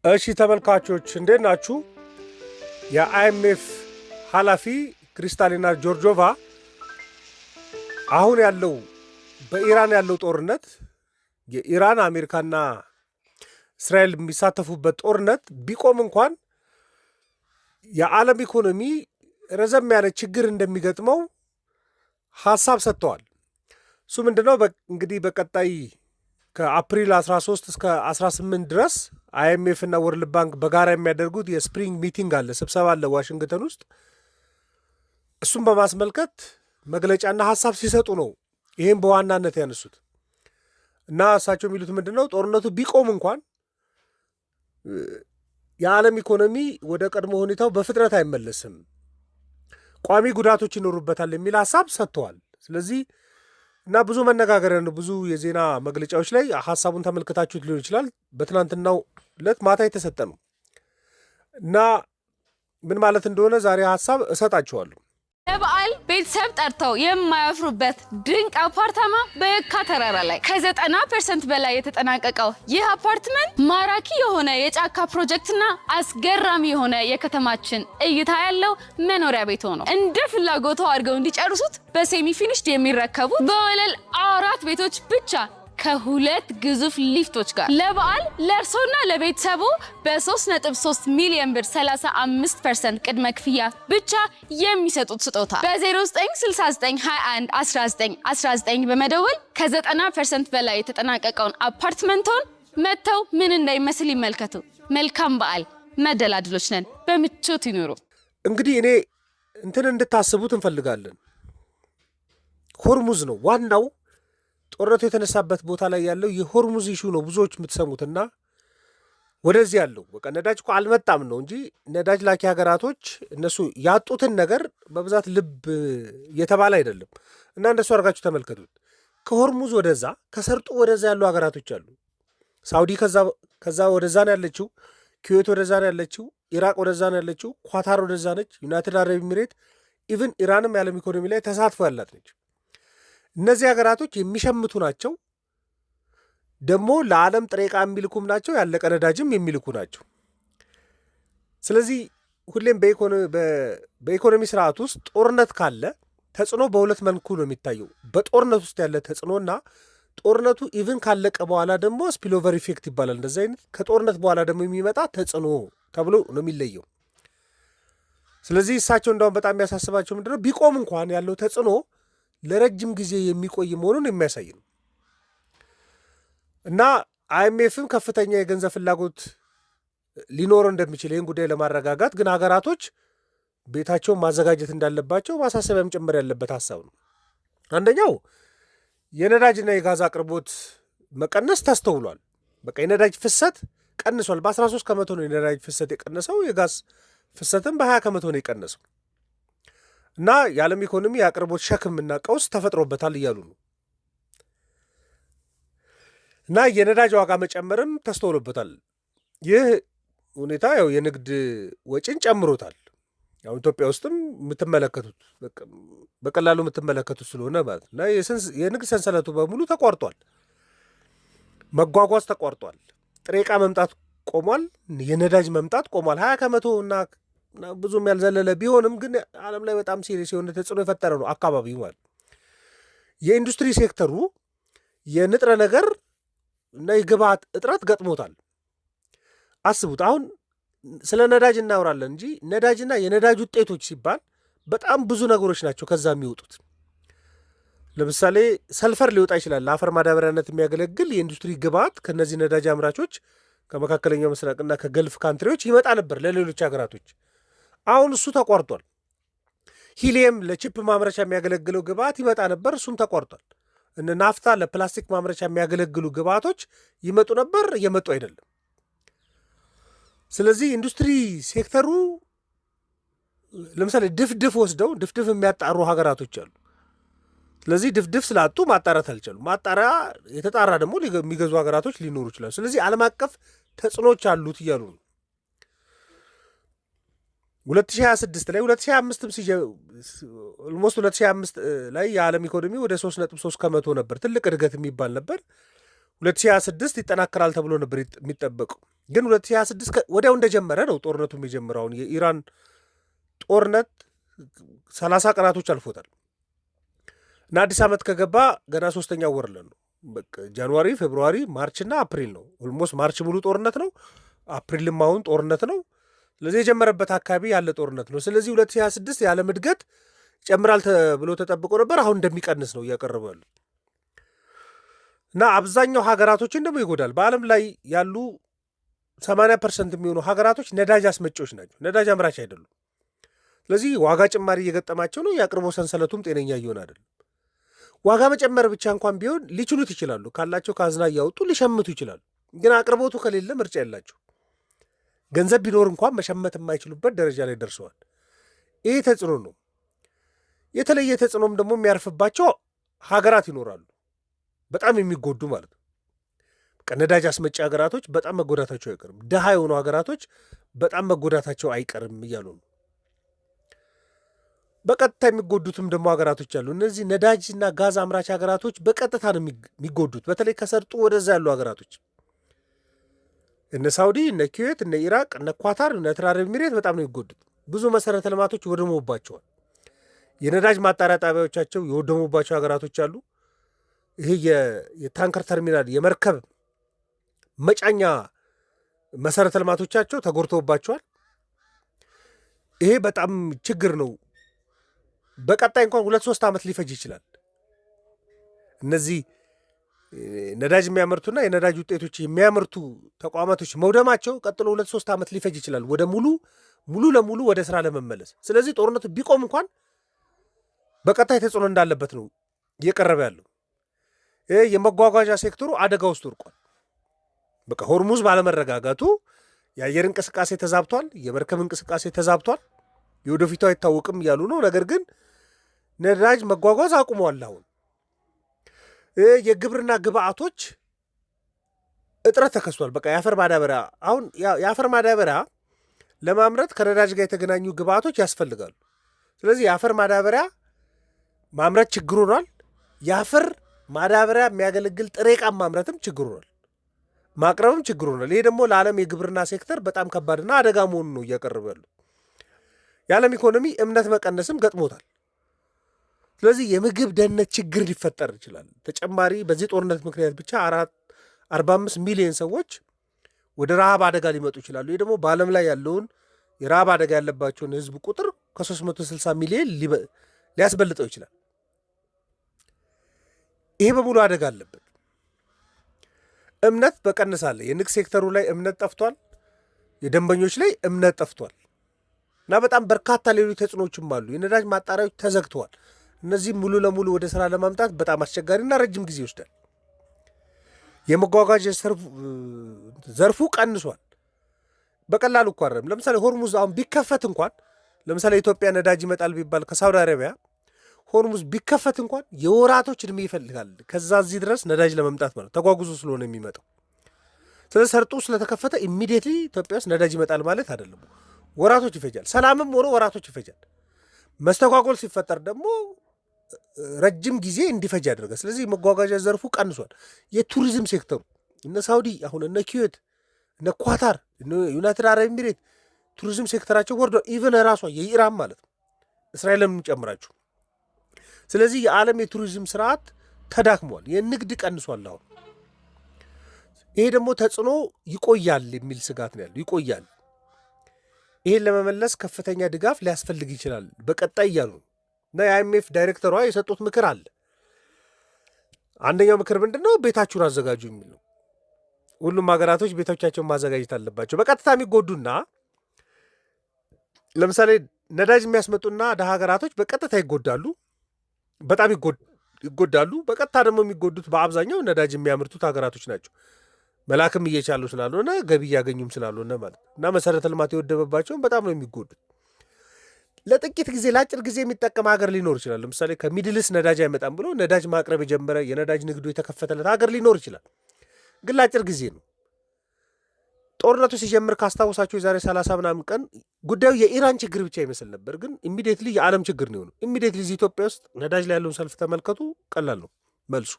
እሺ ተመልካቾች እንዴት ናችሁ? የአይኤምኤፍ ኃላፊ ክሪስታሊና ጆርጆቫ አሁን ያለው በኢራን ያለው ጦርነት የኢራን አሜሪካና እስራኤል የሚሳተፉበት ጦርነት ቢቆም እንኳን የዓለም ኢኮኖሚ ረዘም ያለ ችግር እንደሚገጥመው ሐሳብ ሰጥተዋል። እሱ ምንድነው? እንግዲህ በቀጣይ ከአፕሪል 13 እስከ 18 ድረስ አይኤምኤፍ እና ወርልድ ባንክ በጋራ የሚያደርጉት የስፕሪንግ ሚቲንግ አለ፣ ስብሰባ አለ ዋሽንግተን ውስጥ። እሱም በማስመልከት መግለጫና ሐሳብ ሲሰጡ ነው ይህም በዋናነት ያነሱት እና እሳቸው የሚሉት ምንድነው? ጦርነቱ ቢቆም እንኳን የዓለም ኢኮኖሚ ወደ ቀድሞ ሁኔታው በፍጥነት አይመለስም፣ ቋሚ ጉዳቶች ይኖሩበታል የሚል ሐሳብ ሰጥተዋል። ስለዚህ እና ብዙ መነጋገሪያ ነው። ብዙ የዜና መግለጫዎች ላይ ሐሳቡን ተመልክታችሁት ሊሆን ይችላል። በትናንትናው ዕለት ማታ የተሰጠ ነው እና ምን ማለት እንደሆነ ዛሬ ሐሳብ እሰጣችኋለሁ። ለበዓል ቤተሰብ ጠርተው የማያፍሩበት ድንቅ አፓርታማ በየካ ተራራ ላይ ከ90% በላይ የተጠናቀቀው ይህ አፓርትመንት ማራኪ የሆነ የጫካ ፕሮጀክትና አስገራሚ የሆነ የከተማችን እይታ ያለው መኖሪያ ቤት ሆኖ እንደ ፍላጎቱ አድርገው እንዲጨርሱት በሴሚ ፊኒሽድ የሚረከቡ በወለል 4 ቤቶች ብቻ ከ2 ግዙፍ ሊፍቶች ጋር ለበዓል ለእርሶና ለቤተሰቡ በ3.3 ሚሊዮን ብር 35% ቅድመ ክፍያ ብቻ የሚሰጡት ስጦታ በ0969211919 በመደወል ከ90% በላይ የተጠናቀቀውን አፓርትመንቶን መጥተው ምን እንዳይመስል ይመልከቱ። መልካም በዓል። መደላድሎች ነን፣ በምቾት ይኑሩ። እንግዲህ እኔ እንድታስቡት እንፈልጋለን። ሆርሙዝ ነው ዋናው ጦርነቱ የተነሳበት ቦታ ላይ ያለው የሆርሙዝ ኢሹ ነው ብዙዎች የምትሰሙትና ወደዚህ ያለው በቃ ነዳጅ እኮ አልመጣም ነው እንጂ ነዳጅ ላኪ ሀገራቶች እነሱ ያጡትን ነገር በብዛት ልብ እየተባለ አይደለም። እና እንደሱ አድርጋችሁ ተመልከቱት። ከሆርሙዝ ወደዛ ከሰርጡ ወደዛ ያሉ ሀገራቶች አሉ። ሳውዲ ከዛ ወደዛ ነው ያለችው፣ ኩዌት ወደዛ ነው ያለችው፣ ኢራቅ ወደዛ ነው ያለችው፣ ኳታር ወደዛ ነች፣ ዩናይትድ አረብ ኤሚሬት፣ ኢቭን ኢራንም የዓለም ኢኮኖሚ ላይ ተሳትፎ ያላት ነች። እነዚህ ሀገራቶች የሚሸምቱ ናቸው፣ ደግሞ ለዓለም ጥሬ ዕቃ የሚልኩም ናቸው፣ ያለቀ ነዳጅም የሚልኩ ናቸው። ስለዚህ ሁሌም በኢኮኖሚ ስርዓት ውስጥ ጦርነት ካለ ተጽዕኖ በሁለት መልኩ ነው የሚታየው። በጦርነት ውስጥ ያለ ተጽዕኖና ጦርነቱ ኢቭን ካለቀ በኋላ ደግሞ ስፒልኦቨር ኢፌክት ይባላል። እንደዚህ አይነት ከጦርነት በኋላ ደግሞ የሚመጣ ተጽዕኖ ተብሎ ነው የሚለየው። ስለዚህ እሳቸው እንደውም በጣም የሚያሳስባቸው ምንድነው? ቢቆም እንኳን ያለው ተጽዕኖ ለረጅም ጊዜ የሚቆይ መሆኑን የሚያሳይ ነው እና አይኤምኤፍም ከፍተኛ የገንዘብ ፍላጎት ሊኖረው እንደሚችል ይህን ጉዳይ ለማረጋጋት ግን ሀገራቶች ቤታቸውን ማዘጋጀት እንዳለባቸው ማሳሰቢያም ጭምር ያለበት ሀሳብ ነው። አንደኛው የነዳጅና የጋዝ አቅርቦት መቀነስ ተስተውሏል። በቃ የነዳጅ ፍሰት ቀንሷል። በ13 ከመቶ ነው የነዳጅ ፍሰት የቀነሰው፣ የጋዝ ፍሰትም በ20 ከመቶ ነው የቀነሰው እና የዓለም ኢኮኖሚ የአቅርቦት ሸክምና ቀውስ ተፈጥሮበታል እያሉ ነው። እና የነዳጅ ዋጋ መጨመርም ተስተውሎበታል። ይህ ሁኔታ ያው የንግድ ወጪን ጨምሮታል። ያው ኢትዮጵያ ውስጥም የምትመለከቱት በቀላሉ የምትመለከቱት ስለሆነ ማለት እና የንግድ ሰንሰለቱ በሙሉ ተቋርጧል። መጓጓዝ ተቋርጧል። ጥሬ ዕቃ መምጣት ቆሟል። የነዳጅ መምጣት ቆሟል። 20 ከመቶ እና ብዙም ያልዘለለ ቢሆንም ግን ዓለም ላይ በጣም ሲሪየስ የሆነ ተጽዕኖ የፈጠረ ነው አካባቢው ማለት። የኢንዱስትሪ ሴክተሩ የንጥረ ነገር እና የግብዓት እጥረት ገጥሞታል። አስቡት። አሁን ስለ ነዳጅ እናወራለን እንጂ ነዳጅና የነዳጅ ውጤቶች ሲባል በጣም ብዙ ነገሮች ናቸው ከዛ የሚወጡት። ለምሳሌ ሰልፈር ሊወጣ ይችላል። ለአፈር ማዳበሪያነት የሚያገለግል የኢንዱስትሪ ግብዓት ከነዚህ ነዳጅ አምራቾች ከመካከለኛው ምስራቅና ከገልፍ ካንትሪዎች ይመጣ ነበር ለሌሎች ሀገራቶች። አሁን እሱ ተቋርጧል። ሂሊየም ለቺፕ ማምረቻ የሚያገለግለው ግብዓት ይመጣ ነበር፣ እሱም ተቋርጧል። እነ ናፍታ ለፕላስቲክ ማምረቻ የሚያገለግሉ ግብዓቶች ይመጡ ነበር፣ እየመጡ አይደለም። ስለዚህ ኢንዱስትሪ ሴክተሩ ለምሳሌ ድፍድፍ ወስደው ድፍድፍ የሚያጣሩ ሀገራቶች አሉ። ስለዚህ ድፍድፍ ስላጡ ማጣራት አልቻሉም። ማጣሪያ የተጣራ ደግሞ የሚገዙ ሀገራቶች ሊኖሩ ይችላሉ። ስለዚህ ዓለም አቀፍ ተጽዕኖች አሉት እያሉ ነው። 2026 ላይ 2025ም ኦልሞስት 2025 ላይ የዓለም ኢኮኖሚ ወደ 3.3 ከመቶ ነበር፣ ትልቅ እድገት የሚባል ነበር። 2026 ይጠናከራል ተብሎ ነበር የሚጠበቀው። ግን 2026 ወዲያው እንደጀመረ ነው ጦርነቱም የጀመረውን የኢራን ጦርነት 30 ቀናቶች አልፎታል እና አዲስ ዓመት ከገባ ገና 3ኛ ወር ላይ ነው። በቃ ጃንዋሪ፣ ፌብሩዋሪ፣ ማርች እና አፕሪል ነው። ኦልሞስት ማርች ሙሉ ጦርነት ነው። አፕሪልም አሁን ጦርነት ነው። ስለዚህ የጀመረበት አካባቢ ያለ ጦርነት ነው። ስለዚህ 2026 የዓለም እድገት ይጨምራል ብሎ ተጠብቆ ነበር። አሁን እንደሚቀንስ ነው እያቀረቡ ያሉ እና አብዛኛው ሀገራቶችን ደግሞ ይጎዳል። በዓለም ላይ ያሉ 80% የሚሆኑ ሀገራቶች ነዳጅ አስመጪዎች ናቸው። ነዳጅ አምራች አይደሉም። ስለዚህ ዋጋ ጭማሪ እየገጠማቸው ነው። የአቅርቦ ሰንሰለቱም ጤነኛ እየሆነ አይደለም። ዋጋ መጨመር ብቻ እንኳን ቢሆን ሊችሉት ይችላሉ። ካላቸው ካዝና እያወጡ ሊሸምቱ ይችላሉ። ግን አቅርቦቱ ከሌለ ምርጫ የላቸው። ገንዘብ ቢኖር እንኳን መሸመት የማይችሉበት ደረጃ ላይ ደርሰዋል። ይህ ተጽዕኖ ነው። የተለየ ተጽዕኖም ደግሞ የሚያርፍባቸው ሀገራት ይኖራሉ፣ በጣም የሚጎዱ ማለት ነው። ነዳጅ አስመጪ ሀገራቶች በጣም መጎዳታቸው አይቀርም። ድሃ የሆኑ ሀገራቶች በጣም መጎዳታቸው አይቀርም እያሉ ነው። በቀጥታ የሚጎዱትም ደግሞ ሀገራቶች አሉ። እነዚህ ነዳጅና ጋዝ አምራች ሀገራቶች በቀጥታ ነው የሚጎዱት። በተለይ ከሰርጡ ወደዛ ያሉ ሀገራቶች እነ ሳውዲ፣ እነ ኩዌት፣ እነ ኢራቅ፣ እነ ኳታር፣ እነ አረብ ኤሚሬት በጣም ነው የሚጎዱት። ብዙ መሰረተ ልማቶች ወደሙባቸዋል። የነዳጅ ማጣሪያ ጣቢያዎቻቸው የወደሙባቸው ሀገራቶች አሉ። ይሄ የታንከር ተርሚናል፣ የመርከብ መጫኛ መሰረተ ልማቶቻቸው ተጎድተውባቸዋል። ይሄ በጣም ችግር ነው። በቀጣይ እንኳን 2-3 ዓመት ሊፈጅ ይችላል። እነዚህ ነዳጅ የሚያመርቱና የነዳጅ ውጤቶች የሚያመርቱ ተቋማቶች መውደማቸው ቀጥሎ 2-3 ዓመት ሊፈጅ ይችላል ወደ ሙሉ ለሙሉ ወደ ስራ ለመመለስ። ስለዚህ ጦርነቱ ቢቆም እንኳን በቀጣይ ተጽዕኖ እንዳለበት ነው እየቀረበ ያለው። የመጓጓዣ ሴክተሩ አደጋ ውስጥ ወድቋል። በቃ ሆርሙዝ ባለመረጋጋቱ የአየር እንቅስቃሴ ተዛብቷል፣ የመርከብ እንቅስቃሴ ተዛብቷል። የወደፊቱ አይታወቅም እያሉ ነው። ነገር ግን ነዳጅ መጓጓዝ አቁመዋል። አሁን የግብርና ግብአቶች እጥረት ተከስቷል። በቃ የአፈር ማዳበሪያ አሁን የአፈር ማዳበሪያ ለማምረት ከነዳጅ ጋር የተገናኙ ግብአቶች ያስፈልጋሉ። ስለዚህ የአፈር ማዳበሪያ ማምረት ችግር ሆኗል። የአፈር ማዳበሪያ የሚያገለግል ጥሬ ዕቃ ማምረትም ችግር ሆኗል። ማቅረብም ችግር ሆኗል። ይሄ ደግሞ ለዓለም የግብርና ሴክተር በጣም ከባድና አደጋ መሆኑ ነው እያቀረቡ ያሉ። የዓለም ኢኮኖሚ እምነት መቀነስም ገጥሞታል። ስለዚህ የምግብ ደህንነት ችግር ሊፈጠር ይችላል። ተጨማሪ በዚህ ጦርነት ምክንያት ብቻ 45 ሚሊዮን ሰዎች ወደ ረሃብ አደጋ ሊመጡ ይችላሉ። ይህ ደግሞ በዓለም ላይ ያለውን የረሃብ አደጋ ያለባቸውን ህዝብ ቁጥር ከ360 ሚሊዮን ሊያስበልጠው ይችላል። ይሄ በሙሉ አደጋ አለበት። እምነት በቀንሳለ። የንግድ ሴክተሩ ላይ እምነት ጠፍቷል። የደንበኞች ላይ እምነት ጠፍቷል እና በጣም በርካታ ሌሎች ተጽዕኖችም አሉ። የነዳጅ ማጣሪያዎች ተዘግተዋል። እነዚህም ሙሉ ለሙሉ ወደ ስራ ለማምጣት በጣም አስቸጋሪና ረጅም ጊዜ ይወስዳል። የመጓጓዣ ዘርፉ ቀንሷል። በቀላሉ እኮ አይደለም። ለምሳሌ ሆርሙዝ አሁን ቢከፈት እንኳን ለምሳሌ ኢትዮጵያ ነዳጅ ይመጣል ቢባል ከሳውዲ አረቢያ ሆርሙዝ ቢከፈት እንኳን የወራቶች እድሜ ይፈልጋል። ከዛ እዚህ ድረስ ነዳጅ ለመምጣት ማለት ተጓጉዞ ስለሆነ የሚመጣው። ስለዚህ ሰርጡ ስለተከፈተ ኢሚዲየትሊ ኢትዮጵያ ውስጥ ነዳጅ ይመጣል ማለት አይደለም። ወራቶች ይፈጃል። ሰላምም ሆኖ ወራቶች ይፈጃል። መስተጓጎል ሲፈጠር ደግሞ ረጅም ጊዜ እንዲፈጅ ያደርጋል። ስለዚህ መጓጓዣ ዘርፉ ቀንሷል። የቱሪዝም ሴክተሩ እነ ሳውዲ አሁን እነ ኩዌት እነ ኳታር እነ ዩናይትድ አረብ ኤሚሬት ቱሪዝም ሴክተራቸው ወርዷል። ኢቨን ራሷ የኢራን ማለት ነው እስራኤልም ጨምራችሁ። ስለዚህ የዓለም የቱሪዝም ስርዓት ተዳክሟል። የንግድ ቀንሷል። አሁን ይሄ ደግሞ ተጽዕኖ ይቆያል የሚል ስጋት ነው ያለው። ይቆያል። ይሄን ለመመለስ ከፍተኛ ድጋፍ ሊያስፈልግ ይችላል በቀጣይ እያሉ ነው። እና የአይኤምኤፍ ዳይሬክተሯ የሰጡት ምክር አለ። አንደኛው ምክር ምንድን ነው? ቤታችሁን አዘጋጁ የሚል ነው። ሁሉም ሀገራቶች ቤቶቻቸውን ማዘጋጀት አለባቸው። በቀጥታ የሚጎዱና ለምሳሌ ነዳጅ የሚያስመጡና ደሃ ሀገራቶች በቀጥታ ይጎዳሉ፣ በጣም ይጎዳሉ። በቀጥታ ደግሞ የሚጎዱት በአብዛኛው ነዳጅ የሚያመርቱት ሀገራቶች ናቸው። መላክም እየቻሉ ስላልሆነ ገቢ እያገኙም ስላልሆነ ማለት እና መሰረተ ልማት የወደበባቸውን በጣም ነው የሚጎዱት። ለጥቂት ጊዜ ለአጭር ጊዜ የሚጠቀም ሀገር ሊኖር ይችላል። ለምሳሌ ከሚድልስ ነዳጅ አይመጣም ብሎ ነዳጅ ማቅረብ የጀመረ የነዳጅ ንግዱ የተከፈተለት ሀገር ሊኖር ይችላል። ግን ለአጭር ጊዜ ነው። ጦርነቱ ሲጀምር ካስታወሳቸው የዛሬ 30 ምናምን ቀን ጉዳዩ የኢራን ችግር ብቻ ይመስል ነበር። ግን ኢሚዲየትሊ የዓለም ችግር ነው የሆነው። ኢሚዲየትሊ ኢትዮጵያ ውስጥ ነዳጅ ላይ ያለውን ሰልፍ ተመልከቱ። ቀላል ነው መልሱ።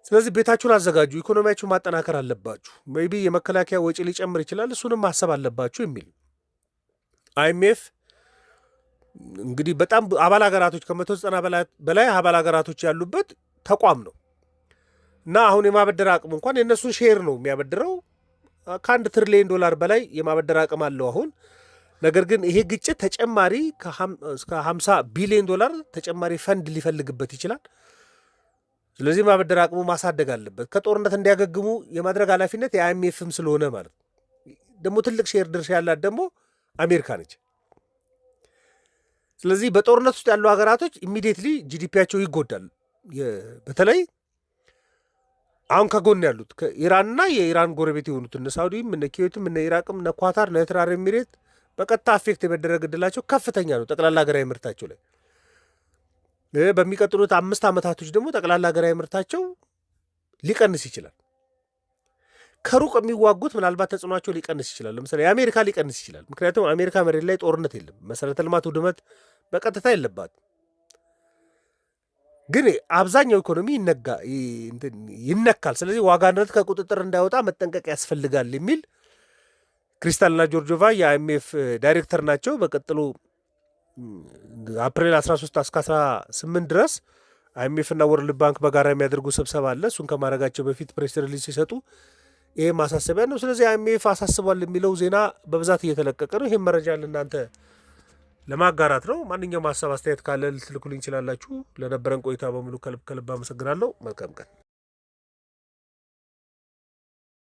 ስለዚህ ቤታችሁን አዘጋጁ፣ ኢኮኖሚያችሁን ማጠናከር አለባችሁ። ሜይ ቢ የመከላከያ ወጪ ሊጨምር ይችላል፣ እሱንም ማሰብ አለባችሁ የሚል አይኤምኤፍ እንግዲህ በጣም አባል ሀገራቶች ከ190 በላይ አባል ሀገራቶች ያሉበት ተቋም ነው እና አሁን የማበደር አቅም እንኳን የእነሱን ሼር ነው የሚያበድረው። ከ1 ትሪሊዮን ዶላር በላይ የማበደር አቅም አለው አሁን። ነገር ግን ይሄ ግጭት ተጨማሪ እስከ 50 ቢሊዮን ዶላር ተጨማሪ ፈንድ ሊፈልግበት ይችላል። ስለዚህ ማበደር አቅሙ ማሳደግ አለበት። ከጦርነት እንዲያገግሙ የማድረግ ኃላፊነት የአይኤምኤፍም ስለሆነ ማለት ደግሞ ትልቅ ሼር ድርሻ ያላት ደግሞ አሜሪካ ነች። ስለዚህ በጦርነት ውስጥ ያሉ ሀገራቶች ኢሚዲየትሊ ጂዲፒያቸው ይጎዳል። በተለይ አሁን ከጎን ያሉት ኢራንና የኢራን ጎረቤት የሆኑት እነ ሳውዲም እነ ኩዌትም እነ ኢራቅም እነ ኳታር እነ ኤርትራ አረብ ኤሚሬት በቀጥታ አፌክት የመደረግ ዕድላቸው ከፍተኛ ነው ጠቅላላ ሀገራዊ ምርታቸው ላይ። በሚቀጥሉት 5 ዓመታቶች ደግሞ ጠቅላላ ሀገራዊ ምርታቸው ሊቀንስ ይችላል። ከሩቅ የሚዋጉት ምናልባት ተጽዕኗቸው ሊቀንስ ይችላል። ለምሳሌ የአሜሪካ ሊቀንስ ይችላል። ምክንያቱም አሜሪካ መሬት ላይ ጦርነት የለም፣ መሰረተ ልማት ውድመት በቀጥታ የለባት። ግን አብዛኛው ኢኮኖሚ ይነካል። ስለዚህ ዋጋ ንረት ከቁጥጥር እንዳይወጣ መጠንቀቅ ያስፈልጋል የሚል ክሪስታሊና ጆርጂቫ የአይኤምኤፍ ዳይሬክተር ናቸው። በቀጥሎ አፕሪል 13 እስከ 18 ድረስ አይኤምኤፍ እና ወርልድ ባንክ በጋራ የሚያደርጉ ስብሰባ አለ። እሱን ከማድረጋቸው በፊት ፕሬስ ሪሊዝ ሲሰጡ ይሄ ማሳሰቢያ ነው። ስለዚህ አይኤምኤፍ አሳስቧል የሚለው ዜና በብዛት እየተለቀቀ ነው። ይህም መረጃ ለእናንተ ለማጋራት ነው። ማንኛውም ሀሳብ አስተያየት ካለ ልትልኩልኝ ይችላላችሁ። ለነበረን ቆይታ በሙሉ ከልብ አመሰግናለሁ። መልካም ቀን።